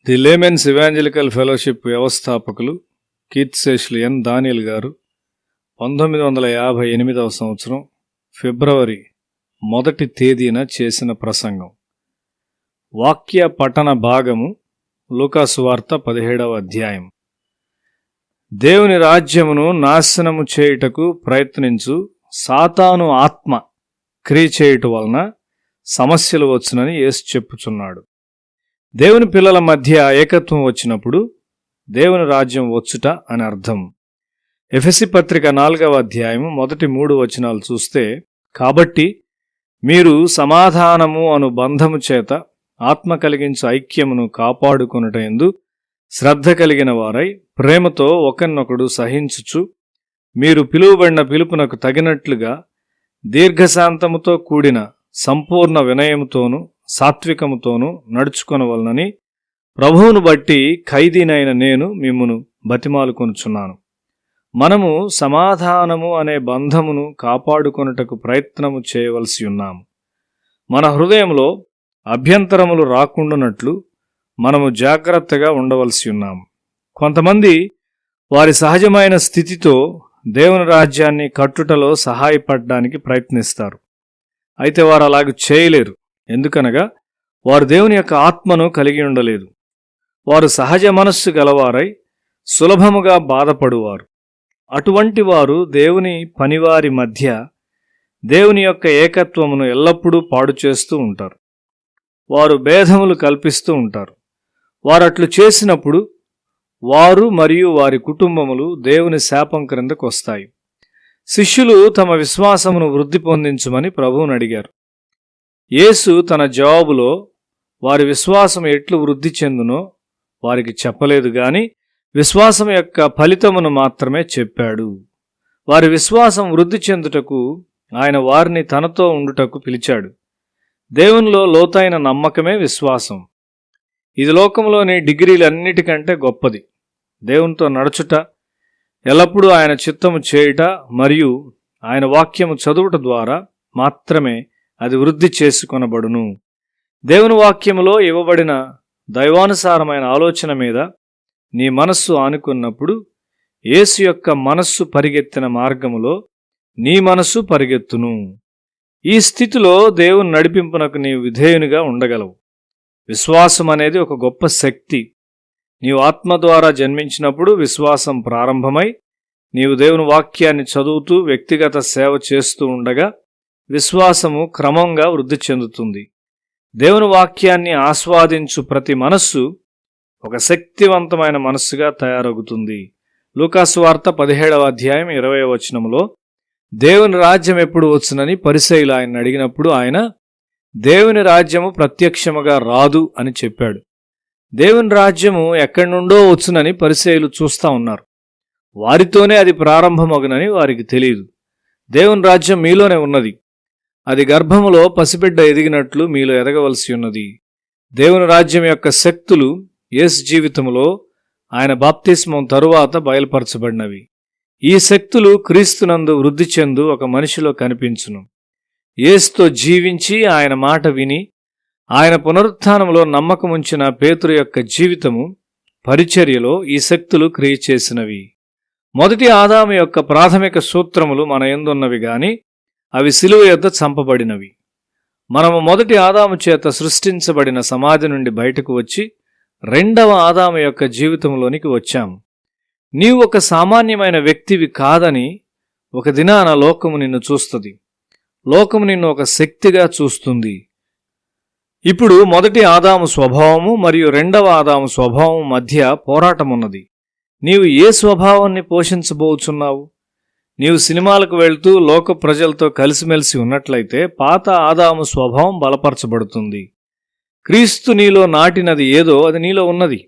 The laymen's evangelical fellowship వ్యవస్థాపకులు కీర్తిశేషులు ఎన్ దానియల్ గారు 1958వ సంవత్సరం ఫిబ్రవరి 1వ తేదీన చేసిన ప్రసంగం. వాక్య పఠన భాగము లూకాసు వార్త 17వ అధ్యాయం. దేవుని రాజ్యమును నాశనము చేయుటకు ప్రయత్నించు సాతాను ఆత్మ క్రియ చేయుట వలన సమస్యలు వచ్చునని యేసు చెప్పుచున్నాడు. దేవుని పిల్లల మధ్య ఏకత్వం వచ్చినప్పుడు దేవుని రాజ్యం వచ్చుట అని అర్థం. ఎఫెసీ పత్రిక 4వ అధ్యాయము మొదటి 3 వచనాలు చూస్తే, కాబట్టి మీరు సమాధానము అను బంధము చేత ఆత్మ కలిగించు ఐక్యమును కాపాడుకొనుట యందు శ్రద్ధ కలిగిన వారై ప్రేమతో ఒకరినొకడు సహించుచు మీరు పిలువబడిన పిలుపునకు తగినట్లుగా దీర్ఘశాంతముతో కూడిన సంపూర్ణ వినయముతోనూ సాత్వికముతోనూ నడుచుకొనవలనని ప్రభువును బట్టి ఖైదీనైన నేను మిమ్మును బతిమాలుకొనుచున్నాను. మనము సమాధానము అనే బంధమును కాపాడుకొనుటకు ప్రయత్నము చేయవలసి ఉన్నాము. మన హృదయంలో అభ్యంతరములు రాకుండానట్లు మనము జాగ్రత్తగా ఉండవలసి ఉన్నాము. కొంతమంది వారి సహజమైన స్థితితో దేవుని రాజ్యాన్ని కట్టుటలో సహాయపడడానికి ప్రయత్నిస్తారు. అయితే వారు అలాగ చేయలేరు. ఎందుకనగా వారు దేవుని యొక్క ఆత్మను కలిగి ఉండలేదు. వారు సహజ మనస్సు గలవారై సులభముగా బాధపడువారు. అటువంటి వారు దేవుని పనివారి మధ్య దేవుని యొక్క ఏకత్వమును ఎల్లప్పుడూ పాడు చేస్తూ ఉంటారు. వారు భేదములు కల్పిస్తూ ఉంటారు. వారు అట్లు చేసినప్పుడు వారు మరియు వారి కుటుంబములు దేవుని శాపం క్రిందకు వస్తాయి. శిష్యులు తమ విశ్వాసమును వృద్ధి పొందించమని ప్రభువును అడిగారు. యేసు తన జవాబులో వారి విశ్వాసం ఎట్లు వృద్ధి చెందునో వారికి చెప్పలేదు గాని విశ్వాసం యొక్క ఫలితమును మాత్రమే చెప్పాడు. వారి విశ్వాసం వృద్ధి చెందుటకు ఆయన వారిని తనతో ఉండుటకు పిలిచాడు. దేవునిలో లోతైన నమ్మకమే విశ్వాసం. ఇది లోకంలోని డిగ్రీలన్నిటికంటే గొప్పది. దేవునితో నడుచుట, ఎల్లప్పుడూ ఆయన చిత్తము చేయుట మరియు ఆయన వాక్యము చదువుట ద్వారా మాత్రమే అది వృద్ధి చేసుకొనబడును. దేవుని వాక్యములో ఇవ్వబడిన దైవానుసారమైన ఆలోచన మీద నీ మనస్సు ఆనుకున్నప్పుడు యేసు యొక్క మనస్సు పరిగెత్తిన మార్గములో నీ మనస్సు పరిగెత్తును. ఈ స్థితిలో దేవుని నడిపింపునకు నీవు విధేయునిగా ఉండగలవు. విశ్వాసం అనేది ఒక గొప్ప శక్తి. నీవు ఆత్మ ద్వారా జన్మించినప్పుడు విశ్వాసం ప్రారంభమై నీవు దేవుని వాక్యాన్ని చదువుతూ వ్యక్తిగత సేవ చేస్తూ ఉండగా విశ్వాసము క్రమంగా వృద్ధి చెందుతుంది. దేవుని వాక్యాన్ని ఆస్వాదించు ప్రతి మనస్సు ఒక శక్తివంతమైన మనస్సుగా తయారవుతుంది. లూకాసు వార్త 17వ అధ్యాయం 20వ వచనములో దేవుని రాజ్యం ఎప్పుడు వచ్చునని పరిసయ్యులు ఆయన అడిగినప్పుడు ఆయన దేవుని రాజ్యము ప్రత్యక్షముగా రాదు అని చెప్పాడు. దేవుని రాజ్యము ఎక్కడి నుండో వచ్చునని పరిసయ్యులు చూస్తూ ఉన్నారు. వారితోనే అది ప్రారంభమగునని వారికి తెలియదు. దేవుని రాజ్యం మీలోనే ఉన్నది. అది గర్భములో పసిబిడ్డ ఎదిగినట్లు మీలో ఎదగవలసి ఉన్నది. దేవుని రాజ్యం యొక్క శక్తులు యేసు జీవితంలో ఆయన బాప్తిస్మం తరువాత బయలుపరచబడినవి. ఈ శక్తులు క్రీస్తునందు వృద్ధి చెందు ఒక మనిషిలో కనిపించును. యేసుతో జీవించి ఆయన మాట విని ఆయన పునరుత్థానంలో నమ్మకముంచిన పేతురు యొక్క జీవితము పరిచర్యలో ఈ శక్తులు క్రియ చేసినవి. మొదటి ఆదాము యొక్క ప్రాథమిక సూత్రములు మన యందున్నవి గాని అవి సిలువ యొద్ద చంపబడినవి. మనము మొదటి ఆదాము చేత సృష్టించబడిన సమాధి నుండి బయటకు వచ్చి రెండవ ఆదాము యొక్క జీవితంలోనికి వచ్చాము. నీవు ఒక సామాన్యమైన వ్యక్తివి కాదని ఒక దినాన లోకము నిన్ను చూస్తుంది. లోకము నిన్ను ఒక శక్తిగా చూస్తుంది. ఇప్పుడు మొదటి ఆదాము స్వభావము మరియు రెండవ ఆదాము స్వభావం మధ్య పోరాటమున్నది. నీవు ఏ స్వభావాన్ని పోషించబోచున్నావు? నీవు సినిమాలకు వెళ్తూ లోక ప్రజలతో కలిసిమెలిసి ఉన్నట్లయితే పాత ఆదాము స్వభావం బలపరచబడుతుంది. క్రీస్తు నీలో నాటినది ఏదో అది నీలో ఉన్నది.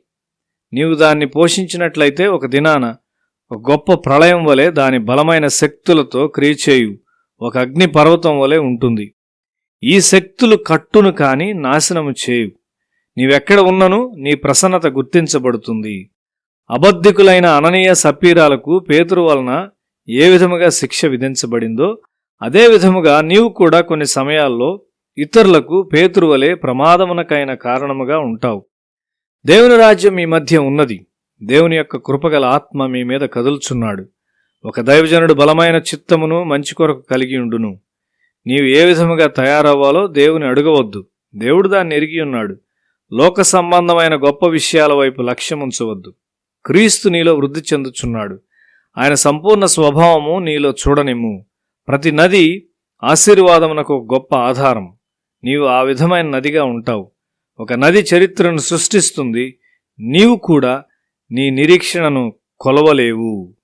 నీవు దాన్ని పోషించినట్లయితే ఒక దినాన ఒక గొప్ప ప్రళయం వలె దాని బలమైన శక్తులతో క్రియచేయు ఒక అగ్ని పర్వతం వలె ఉంటుంది. ఈ శక్తులు కట్టును కాని నాశనము చేయు. నీవెక్కడ ఉన్నను నీ ప్రసన్నత గుర్తించబడుతుంది. అబద్ధికులైన అననీయ సప్పీరాలకు పేతురు వలన ఏ విధముగా శిక్ష విధించబడిందో అదే విధముగా నీవు కూడా కొన్ని సమయాల్లో ఇతరులకు పేతురు వలె ప్రమాదమునకైన కారణముగా ఉంటావు. దేవుని రాజ్యం మీ మధ్య ఉన్నది. దేవుని యొక్క కృపగల ఆత్మ మీ మీద కదులుచున్నాడు. ఒక దైవజనుడు బలమైన చిత్తమును మంచి కొరకు కలిగి ఉండును. నీవు ఏ విధముగా తయారవ్వాలో దేవుని అడగవద్దు. దేవుడు దాన్ని ఎరిగి ఉన్నాడు. లోక సంబంధమైన గొప్ప విషయాల వైపు లక్ష్యముంచవద్దు. క్రీస్తు నీలో వృద్ధి చెందుచున్నాడు. ఆయన సంపూర్ణ స్వభావము నీలో చూడనిమ్ము. ప్రతి నది ఆశీర్వాదమునకు గొప్ప ఆధారం. నీవు ఆ విధమైన నదిగా ఉంటావు. ఒక నది చరిత్రను సృష్టిస్తుంది. నీవు కూడా నీ నిరీక్షణను కొలవలేవు.